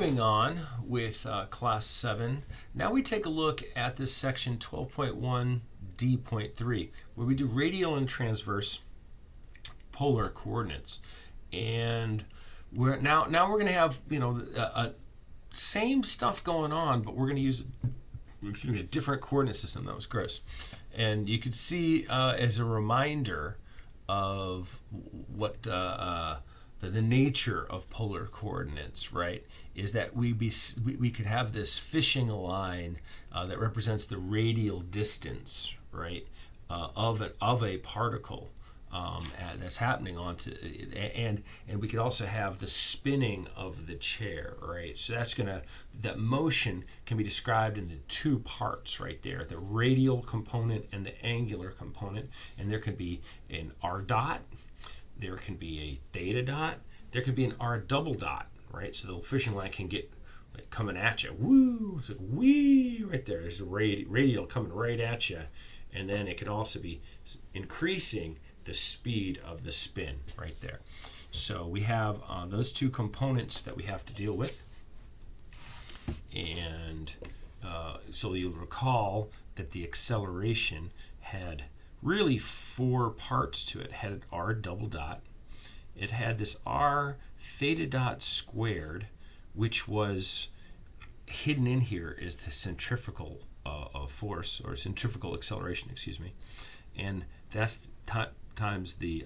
Continuing on with Class 7, now we take a look at this section 12.1D.3, where we do radial and transverse polar coordinates. And we're now we're going to have, same stuff going on, but we're going to use a different coordinate system. That was gross. And you could see as a reminder of what the nature of polar coordinates, right, is that we could have this fishing line that represents the radial distance, right, of a particle that's happening onto, and we could also have the spinning of the chair, right? So that motion can be described into two parts right there, the radial component and the angular component, and there can be an r dot, there can be a theta dot, there can be an r double dot, right? So the fishing line can get like coming at you, woo, it's like wee right there. There's a radial coming right at you, and then it could also be increasing the speed of the spin right there. So we have those two components that we have to deal with, and so you'll recall that the acceleration had really four parts to it. It had an r double dot. It had this r theta dot squared, which was hidden in here is the centrifugal force, or centrifugal acceleration, excuse me. And that's times the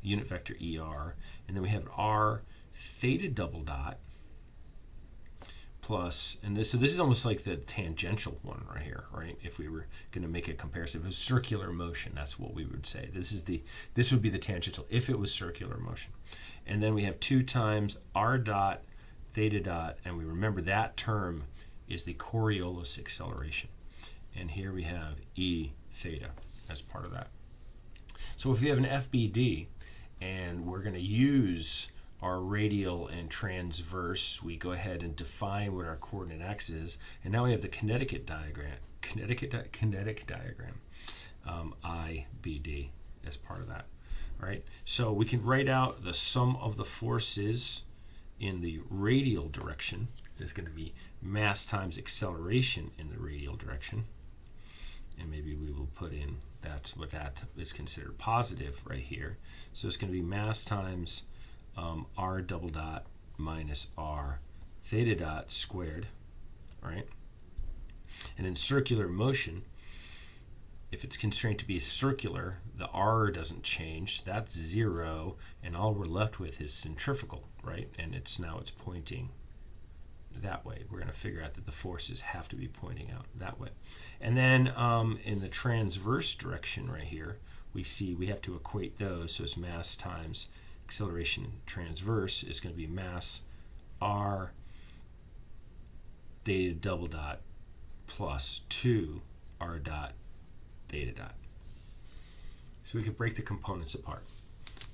unit vector ER. And then we have an r theta double dot plus, and this is almost like the tangential one right here, right? If we were going to make a comparison, if it was circular motion, that's what we would say. This would be the tangential if it was circular motion. And then we have 2 times r dot theta dot, and we remember that term is the Coriolis acceleration. And here we have E theta as part of that. So if you have an FBD and we're going to use our radial and transverse, we go ahead and define what our coordinate x is, and now we have the kinetic diagram, IBD as part of that. All right, so we can write out the sum of the forces in the radial direction. There's going to be mass times acceleration in the radial direction, and maybe we will put in that's what that is considered positive right here. So it's going to be mass times r double dot minus r theta dot squared, right? And in circular motion, if it's constrained to be circular, the r doesn't change. That's 0, and all we're left with is centrifugal, right? And it's pointing that way. We're going to figure out that the forces have to be pointing out that way. And then in the transverse direction right here, we see we have to equate those. So it's mass times acceleration transverse is going to be mass r theta double dot plus 2 r dot theta dot. So we can break the components apart.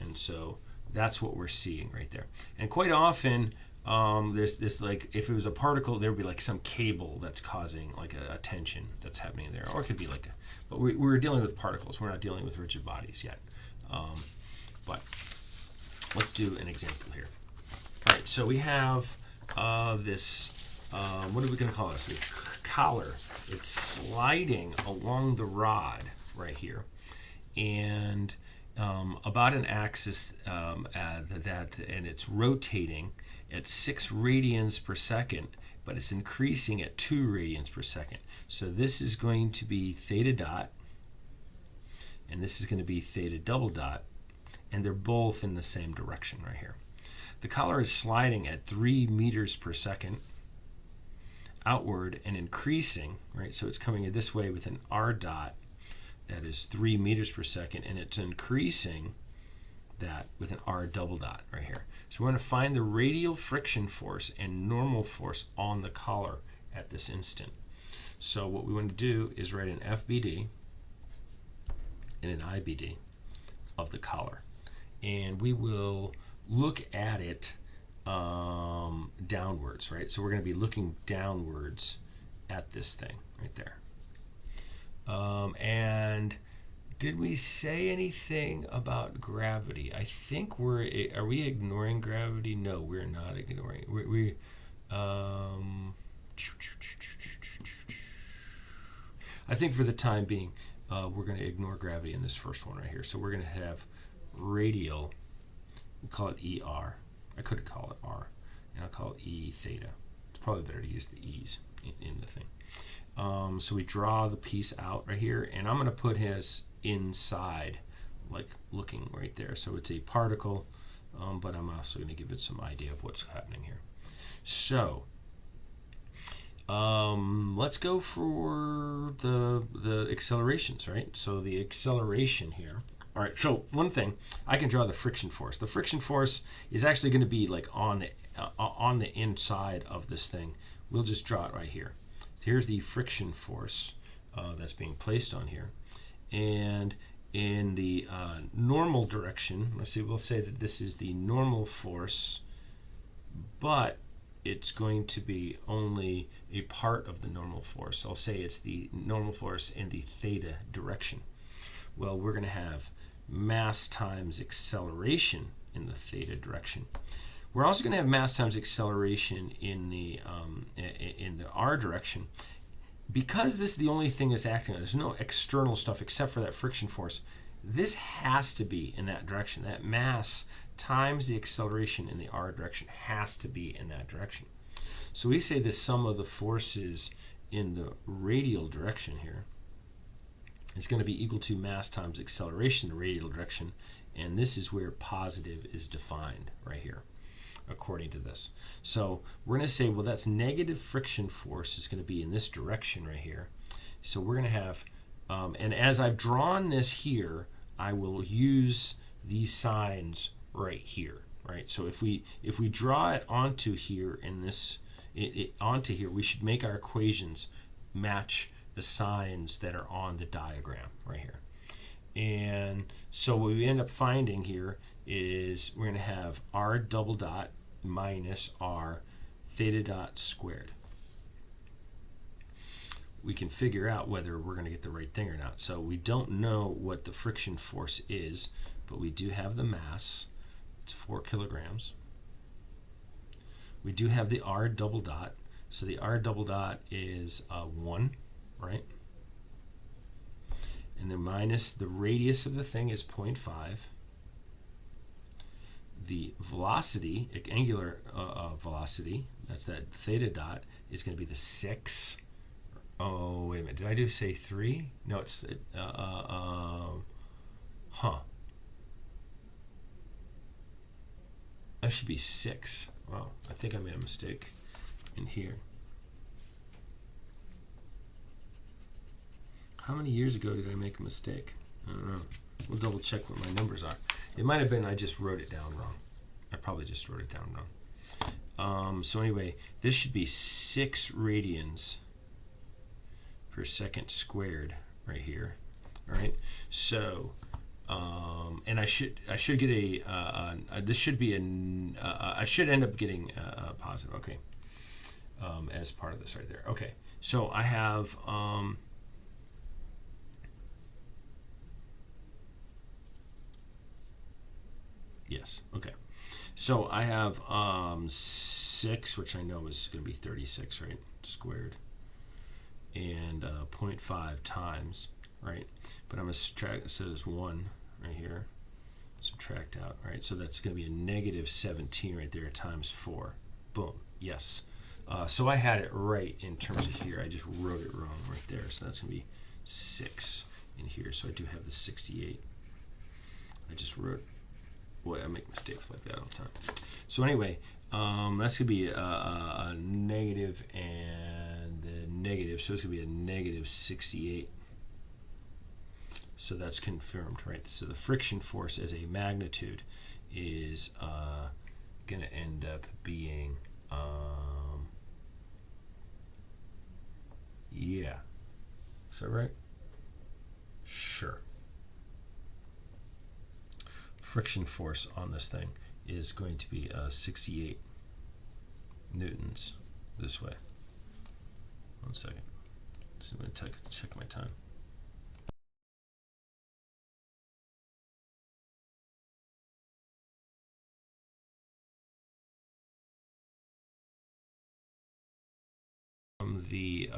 And so that's what we're seeing right there. And quite often, there's this, like, if it was a particle, there would be like some cable that's causing like a tension that's happening there, or it could be like but we're dealing with particles. We're not dealing with rigid bodies yet. But let's do an example here. All right, so we have this, what are we going to call this? A collar. It's sliding along the rod right here, and about an axis and it's rotating at 6 radians per second, but it's increasing at 2 radians per second. So this is going to be theta dot, and this is going to be theta double dot, and they're both in the same direction right here. The collar is sliding at 3 meters per second outward and increasing, right? So it's coming this way with an r dot that is 3 meters per second, and it's increasing that with an r double dot right here. So we're going to find the radial friction force and normal force on the collar at this instant. So what we want to do is write an FBD and an IBD of the collar, and we will look at it downwards, right? So we're going to be looking downwards at this thing right there. And did we say anything about gravity? I think are we ignoring gravity? No, we're not ignoring. I think for the time being, we're going to ignore gravity in this first one right here. So we're going to have radial, we call it ER. I could call it R, and I'll call it E theta. It's probably better to use the E's in the thing. So we draw the piece out right here, and I'm going to put his inside, like looking right there. So it's a particle, but I'm also going to give it some idea of what's happening here. So let's go for the accelerations, right? So the acceleration here. All right, so one thing, I can draw the friction force. The friction force is actually going to be like on the inside of this thing. We'll just draw it right here. So here's the friction force that's being placed on here. And in the normal direction, we'll say that this is the normal force, but it's going to be only a part of the normal force. I'll say it's the normal force in the theta direction. Well, we're going to have mass times acceleration in the theta direction. We're also going to have mass times acceleration in the r direction. Because this is the only thing that's acting on, there's no external stuff except for that friction force. This has to be in that direction. That mass times the acceleration in the r direction has to be in that direction. So we say the sum of the forces in the radial direction here is going to be equal to mass times acceleration in the radial direction, and this is where positive is defined right here according to this. So we're going to say, well, that's negative friction force is going to be in this direction right here. So we're going to have, and as I've drawn this here, I will use these signs right here, right? So if we draw it onto here in this, onto here, we should make our equations match the signs that are on the diagram right here. And so what we end up finding here is we're going to have r double dot minus r theta dot squared. We can figure out whether we're going to get the right thing or not. So we don't know what the friction force is, but we do have the mass. It's 4 kilograms. We do have the r double dot. So the r double dot is 1, right? And then minus the radius of the thing is 0.5. The velocity, angular velocity, that's that theta dot, is going to be the 6. Oh, wait a minute. Did I do say 3? No, it's that should be 6. Wow, I think I made a mistake in here. How many years ago did I make a mistake? I don't know. We'll double check what my numbers are. It might have been I just wrote it down wrong. I probably just wrote it down wrong. So anyway, this should be 6 radians per second squared right here. All right. So, and I should get this should be I should end up getting a positive. Okay. As part of this right there. Okay. So I have. Yes, okay. So I have 6, which I know is going to be 36, right, squared, and 0.5 times, right? But I'm going to subtract, so there's 1 right here, subtract out, right? So that's going to be a negative 17 right there times 4. Boom, yes. So I had it right in terms of here. I just wrote it wrong right there. So that's going to be 6 in here. So I do have the 68. I just wrote. Boy, I make mistakes like that all the time. So anyway, that's going to be a negative and the negative. So it's going to be a negative 68. So that's confirmed, right? So the friction force as a magnitude is going to end up being, yeah. Is that right? Sure. Friction force on this thing is going to be 68 newtons this way. 1 second. So I'm going to check my time. from the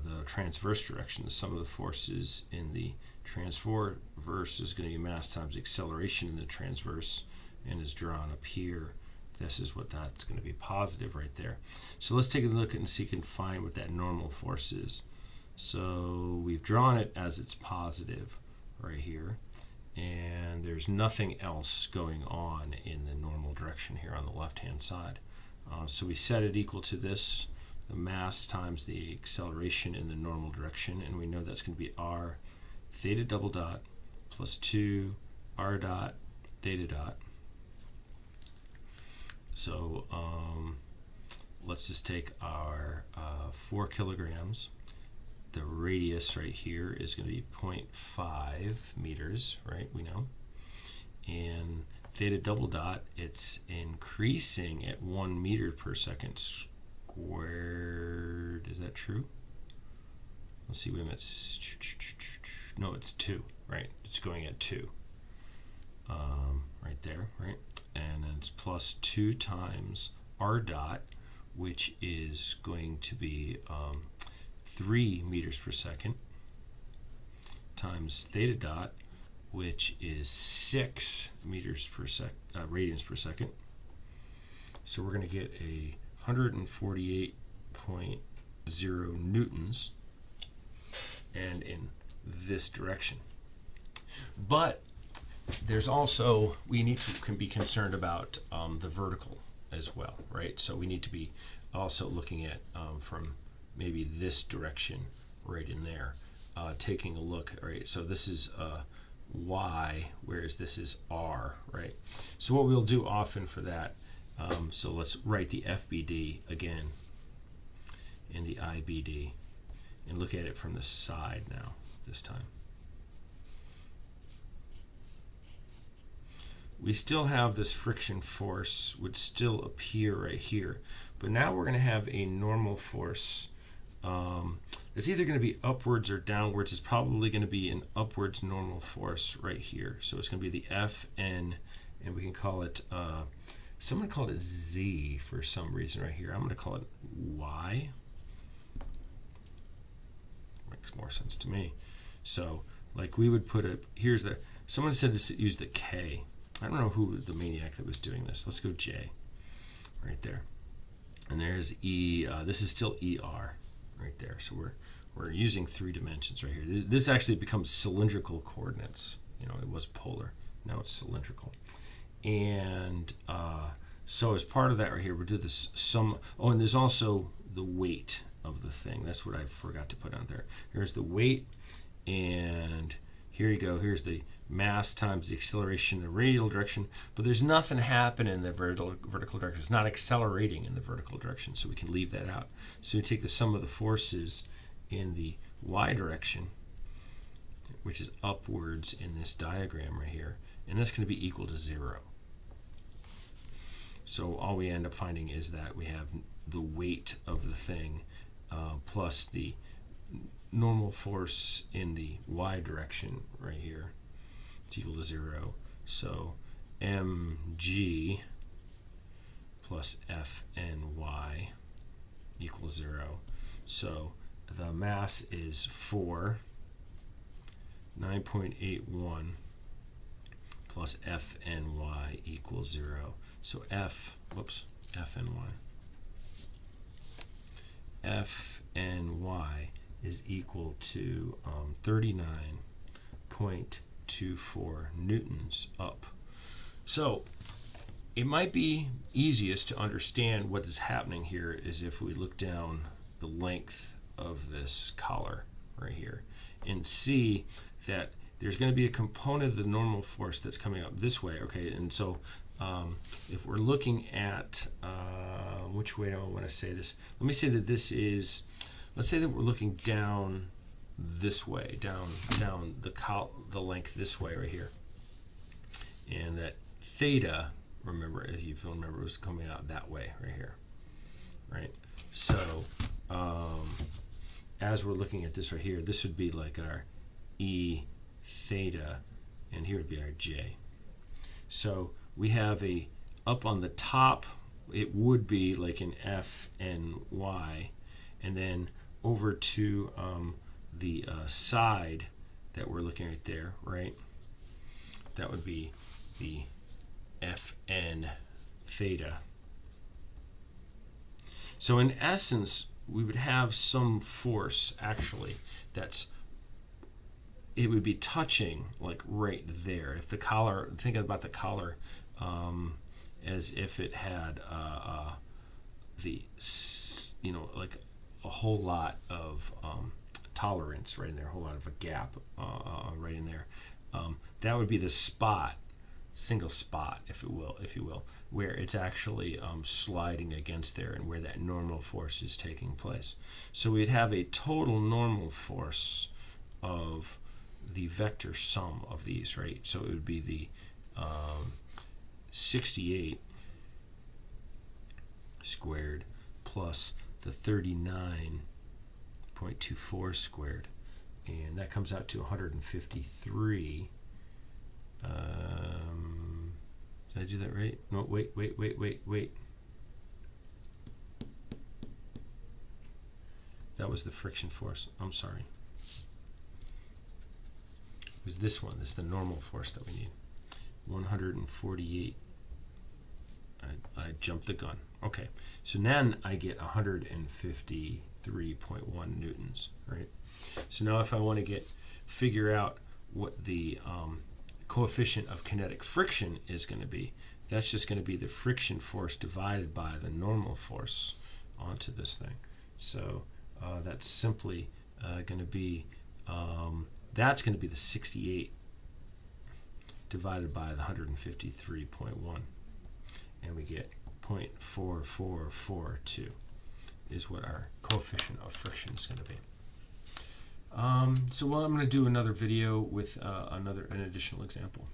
the transverse direction, the sum of the forces in the transverse is going to be mass times acceleration in the transverse, and is drawn up here. This is what that's going to be positive right there. So let's take a look and see if we can find what that normal force is. So we've drawn it as it's positive right here, and there's nothing else going on in the normal direction here on the left-hand side. So we set it equal to this, the mass times the acceleration in the normal direction, and we know that's going to be r theta double dot plus 2 r dot theta dot. So let's just take our 4 kilograms. The radius right here is going to be 0.5 meters, right? We know. And theta double dot, it's increasing at 1 meter per second squared. Is that true? Let's see. Wait a minute. No, it's 2, right? It's going at 2. Right there, right? And then it's plus 2 times r dot, which is going to be 3 meters per second, times theta dot, which is 6 meters per radians per second. So we're going to get a 148.0 newtons, and in this direction. But there's also, can be concerned about the vertical as well, right? So we need to be also looking at from maybe this direction right in there, taking a look, right? So this is y, whereas this is r, right? So what we'll do often for that, so let's write the FBD again and the IBD and look at it from the side now, this time. We still have this friction force would still appear right here, but now we're going to have a normal force. It's either going to be upwards or downwards. It's probably going to be an upwards normal force right here. So it's going to be the Fn, and we can call it, someone called it Z for some reason right here. I'm going to call it Y. Makes more sense to me. So like we would put someone said to use the K. I don't know who the maniac that was doing this. Let's go J right there. And there's E. This is still ER right there. So we're using 3 dimensions right here. This actually becomes cylindrical coordinates. You know, it was polar. Now it's cylindrical. And so as part of that right here, we'll do this sum. Oh, and there's also the weight of the thing. That's what I forgot to put on there. Here's the weight, and here you go. Here's the mass times the acceleration in the radial direction, but there's nothing happening in the vertical direction. It's not accelerating in the vertical direction, so we can leave that out. So we take the sum of the forces in the y direction, which is upwards in this diagram right here, and that's going to be equal to 0. So all we end up finding is that we have the weight of the thing plus the normal force in the y direction right here. It's equal to 0. So mg plus fny equals 0. So the mass is 9.81 plus fny equals 0. So fny is equal to 39.24 newtons up. So it might be easiest to understand what is happening here is if we look down the length of this collar right here and see that there's going to be a component of the normal force that's coming up this way, okay? And so if we're looking at, which way do I want to say this? Let me say that this is, let's say that we're looking down this way, down the length this way right here. And that theta, remember, if you remember, was coming out that way right here, right? So as we're looking at this right here, this would be like our E theta, and here would be our J. So we have up on the top it would be like an F and Y, and then over to the side that we're looking at there, right? That would be the Fn theta. So in essence, we would have some force actually it would be touching like right there. If the collar, think about the collar as if it had like a whole lot of tolerance right in there, a whole lot of a gap right in there. That would be the spot, single spot, if you will, where it's actually sliding against there and where that normal force is taking place. So we'd have a total normal force of the vector sum of these, right? So it would be the 68 squared plus the 39.24 squared, and that comes out to 153. Did I do that right? No, wait. That was the friction force. I'm sorry. It was this one. This is the normal force that we need. 148. I jumped the gun. Okay, so then I get 153.1 newtons, right? So now if I want to figure out what the coefficient of kinetic friction is going to be, that's just going to be the friction force divided by the normal force onto this thing. So that's simply going to be that's going to be the 68 divided by the 153.1, and we get 0.4442 is what our coefficient of friction is going to be. So I'm going to do another video with an additional example.